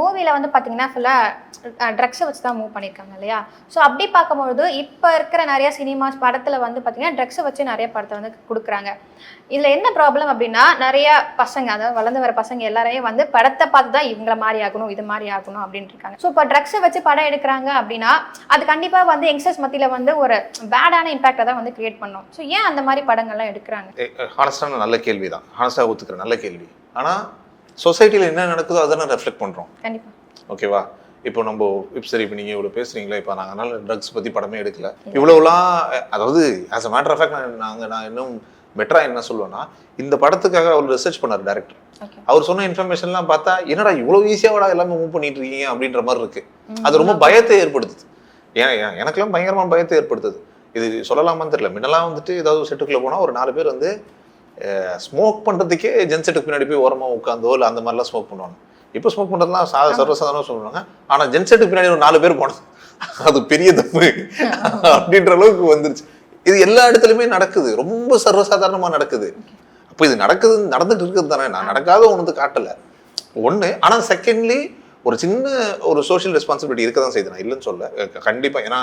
மூவில வந்து பாத்தீங்கன்னா ஃபுல்லா ட்ரக்ஸை வச்சு தான் மூவ் பண்ணியிருக்காங்க இல்லையா? ஸோ அப்படி பார்க்கும்பொழுது இப்போ இருக்கிற நிறைய சினிமாஸ் படத்துல வந்து பாத்தீங்கன்னா ட்ரக்ஸை வச்சு நிறைய படத்தை வந்து கொடுக்குறாங்க. இதுல என்ன ப்ராப்ளம் அப்படின்னா, நிறைய பசங்க, அதாவது வளர்ந்து வர பசங்க எல்லாரையும் வந்து படத்தை பார்த்து தான் இவங்கள மாதிரி ஆகணும், இது மாதிரி ஆகணும் அப்படின்ட்டு இருக்காங்க. ஸோ இப்போ ட்ரக்ஸை வச்சு படம் எடுக்கிறாங்க அப்படின்னா அது கண்டிப்பா வந்து யங்ஸ்டர்ஸ் மத்தியில வந்து ஒரு பேடான இம்பாக்டை தான் வந்து கிரியேட் பண்ணும். ஸோ ஏன் அந்த மாதிரி படங்கள்லாம் எடுக்கிறாங்க? ஹானஸ்டான நல்ல கேள்வி தான், ஹானஸ்டாக ஒத்துக்கிற நல்ல கேள்வி. ஆனால் சொசைட்டியில் என்ன நடக்குதோ அதை ரெஃப்ளெக்ட் பண்ணுறோம். கண்டிப்பா. ஓகேவா? இப்போ நம்ம சரி இப்போ நீங்கள் இவ்வளோ பேசுகிறீங்களா, இப்போ நாங்கள் அதனால ட்ரக்ஸ் பற்றி படமே எடுக்கல இவ்வளோலாம். அதாவது as a matter of fact நான் இன்னும் பெட்டராக என்ன சொல்லுவேன்னா, இந்த படத்துக்காக அவர் ரிசர்ச் பண்ணார் டேரக்டர். அவர் சொன்ன இன்ஃபர்மேஷன்லாம் பார்த்தா என்னடா இவ்வளோ ஈஸியாவடா எல்லாமே மூவ் பண்ணிட்டு இருக்கீங்க அப்படின்ற மாதிரி இருக்கு. அது ரொம்ப பயத்தை ஏற்படுத்துது. எனக்கெல்லாம் பயங்கரமான பயத்தை ஏற்படுத்துது. இது சொல்லலாமான்னு தெரியல. முன்னெல்லாம் வந்துட்டு ஏதாவது செட்டுக்குள்ளே போனால் ஒரு 4 பேர் வந்து ஸ்மோக் பண்ணுறதுக்கே ஜென் செட்டுக்கு பின்னாடி போய் ஓரமாக உட்காந்தோ இல்லை அந்த மாதிரிலாம் ஸ்மோக் பண்ணுவாங்க. இப்போ ஸ்மோக் பண்ணுறதுலாம் சர்வசாதாரணமாக சொல்லுவாங்க. ஆனால் ஜென் செட்டுக்கு பின்னாடி ஒரு 4 பேர் போனது அது பெரிய தப்பு அப்படின்ற அளவுக்கு வந்துருச்சு. இது எல்லா இடத்துலையுமே நடக்குது, ரொம்ப சர்வசாதாரணமாக நடக்குது. அப்போ இது நடந்துட்டு இருக்குது தானே, நான் நடக்காத ஒன்று காட்டலை ஒன்று. ஆனால் செகண்ட்லி ஒரு சின்ன ஒரு சோஷியல் ரெஸ்பான்சிபிலிட்டி இருக்க தான் செய்யுது, நான் இல்லைன்னு சொல்ல கண்டிப்பாக. ஏன்னா